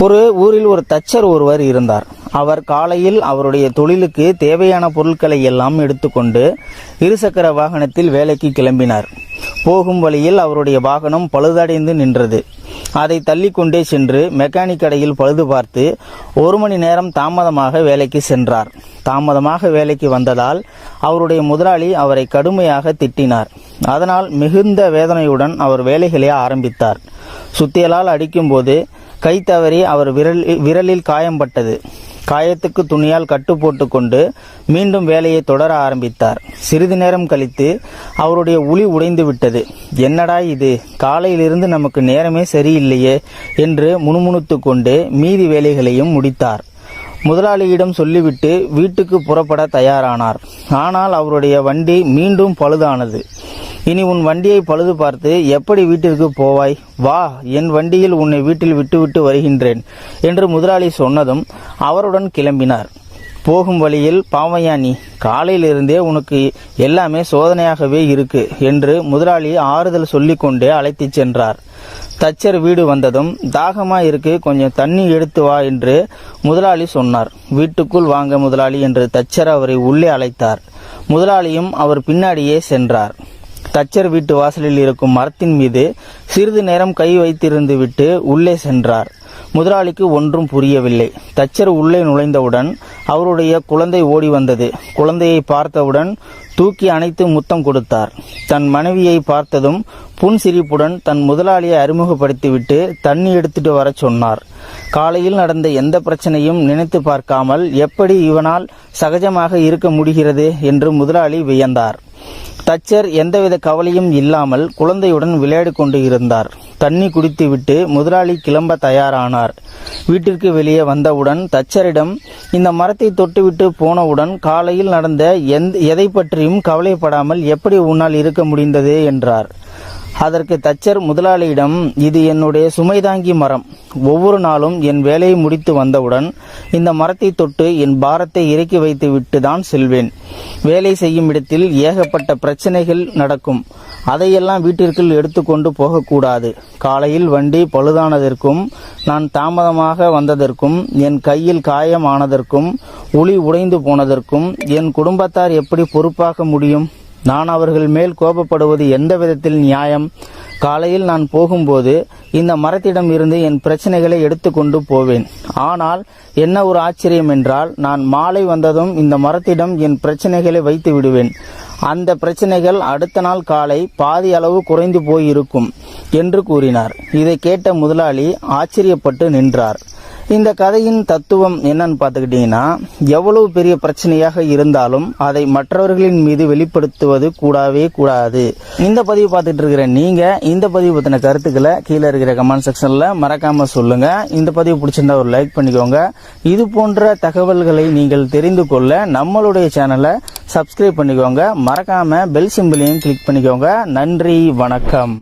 ஒரு ஊரில் ஒரு தச்சர் ஒருவர் இருந்தார். அவர் காலையில் அவருடைய தொழிலுக்கு தேவையான பொருட்களை எல்லாம் எடுத்துக்கொண்டு இருசக்கர வாகனத்தில் வேலைக்கு கிளம்பினார். போகும் வழியில் அவருடைய வாகனம் பழுதடைந்து நின்றது. அதை தள்ளிக்கொண்டே சென்று மெக்கானிக் கடையில் பழுது பார்த்து 1 மணி நேரம் தாமதமாக வேலைக்கு சென்றார். தாமதமாக வேலைக்கு வந்ததால் அவருடைய முதலாளி அவரை கடுமையாக திட்டினார். அதனால் மிகுந்த வேதனையுடன் அவர் வேலைகளை ஆரம்பித்தார். சுத்தியலால் அடிக்கும்போது கை தவறி அவர் விரலில் காயம்பட்டது. காயத்துக்கு துணியால் கட்டு போட்டு கொண்டு மீண்டும் வேலையை தொடர ஆரம்பித்தார். சிறிது நேரம் கழித்து அவருடைய உளி உடைந்து விட்டது. என்னடா இது, காலையிலிருந்து நமக்கு நேரமே சரியில்லையே என்று முணுமுணுத்து கொண்டு மீதி வேலைகளையும் முடித்தார். முதலாளியிடம் சொல்லிவிட்டு வீட்டுக்கு புறப்பட தயாரானார். ஆனால் அவருடைய வண்டி மீண்டும் பழுதானது. இனி உன் வண்டியை பழுது பார்த்து எப்படி வீட்டிற்கு போவாய்? வா, என் வண்டியில் உன்னை வீட்டில் விட்டுவிட்டு வருகின்றேன் என்று முதலாளி சொன்னதும் அவருடன் கிளம்பினார். போகும் வழியில், பாவையா நீ, காலையிலிருந்தே உனக்கு எல்லாமே சோதனையாகவே இருக்கு என்று முதலாளி ஆறுதல் சொல்லிக்கொண்டே அழைத்து சென்றார். தச்சர் வீடு வந்ததும், தாகமா இருக்கு, கொஞ்சம் தண்ணி எடுத்து வா என்று முதலாளி சொன்னார். வீட்டுக்குள் வாங்க முதலாளி என்று தச்சர் அவரை உள்ளே அழைத்தார். முதலாளியும் அவர் பின்னாடியே சென்றார். தச்சர் வீட்டு வாசலில் இருக்கும் மரத்தின் மீது சிறிது நேரம் கை வைத்திருந்து விட்டு உள்ளே சென்றார். முதலாளிக்கு ஒன்றும் புரியவில்லை. தச்சர் உள்ளே நுழைந்தவுடன் அவருடைய குழந்தை ஓடி வந்தது. குழந்தையை பார்த்தவுடன் தூக்கி அணைத்து முத்தம் கொடுத்தார். தன் மனைவியை பார்த்ததும் புன்சிரிப்புடன் தன் முதலாளியை அறிமுகப்படுத்திவிட்டு தண்ணி எடுத்துட்டு வர சொன்னார். காலையில் நடந்த எந்த பிரச்சனையும் நினைத்து பார்க்காமல் எப்படி இவனால் சகஜமாக இருக்க முடிகிறது என்று முதலாளி வியந்தார். தச்சர் எந்தவித கவலையும் இல்லாமல் குழந்தையுடன் விளையாடி கொண்டு இருந்தார். தண்ணி குடித்துவிட்டு முதலாளி கிளம்ப தயாரானார். வீட்டிற்கு வெளியே வந்தவுடன் தச்சரிடம், இந்த மரத்தை தொட்டுவிட்டு போனவுடன் காலையில் நடந்த எதை பற்றியும் கவலைப்படாமல் எப்படி உன்னால் இருக்க முடிந்தது என்றார். அதற்கு தச்சர் முதலாளியிடம், இது என்னுடைய சுமைதாங்கி மரம். ஒவ்வொரு நாளும் என் வேலையை முடித்து வந்தவுடன் இந்த மரத்தை தொட்டு என் பாரத்தை இறக்கி வைத்து விட்டு தான் செல்வேன். வேலை செய்யும் இடத்தில் ஏகப்பட்ட பிரச்சனைகள் நடக்கும். அதையெல்லாம் வீட்டிற்குள் எடுத்துக்கொண்டு போகக்கூடாது. காலையில் வண்டி பழுதானதற்கும், நான் தாமதமாக வந்ததற்கும், என் கையில் காயம் ஆனதற்கும், உளி உடைந்து போனதற்கும் என் குடும்பத்தார் எப்படி பொறுப்பாக முடியும்? நான் அவர்கள் மேல் கோபப்படுவது எந்த விதத்தில் நியாயம்? காலையில் நான் போகும்போது இந்த மரத்திடம் இருந்து என் பிரச்சனைகளை எடுத்துக்கொண்டு போவேன். ஆனால் என்ன ஒரு ஆச்சரியம் என்றால், நான் மாலை வந்ததும் இந்த மரத்திடம் என் பிரச்சனைகளை வைத்து விடுவேன். அந்த பிரச்சனைகள் அடுத்த நாள் காலை பாதி அளவு குறைந்து போயிருக்கும் என்று கூறினார். இதை கேட்ட முதலாளி ஆச்சரியப்பட்டு நின்றார். இந்த கதையின் தத்துவம் என்னன்னு பார்த்துக்கிட்டீங்கன்னா, எவ்வளவு பெரிய பிரச்சனையாக இருந்தாலும் அதை மற்றவர்களின் மீது வெளிப்படுத்துவது கூடவே கூடாது. இந்த பதிவு பார்த்துட்டு இருக்கிற நீங்க இந்த பதிவு பத்தின கருத்துக்களை கீழே இருக்கிற கமெண்ட் செக்ஷன்ல மறக்காம சொல்லுங்க. இந்த பதிவு பிடிச்சிருந்தா ஒரு லைக் பண்ணிக்கோங்க. இது போன்ற தகவல்களை நீங்கள் தெரிந்து கொள்ள நம்மளுடைய சேனலை சப்ஸ்கிரைப் பண்ணிக்கோங்க. மறக்காம பெல் சிம்பிளையும் கிளிக் பண்ணிக்கோங்க. நன்றி, வணக்கம்.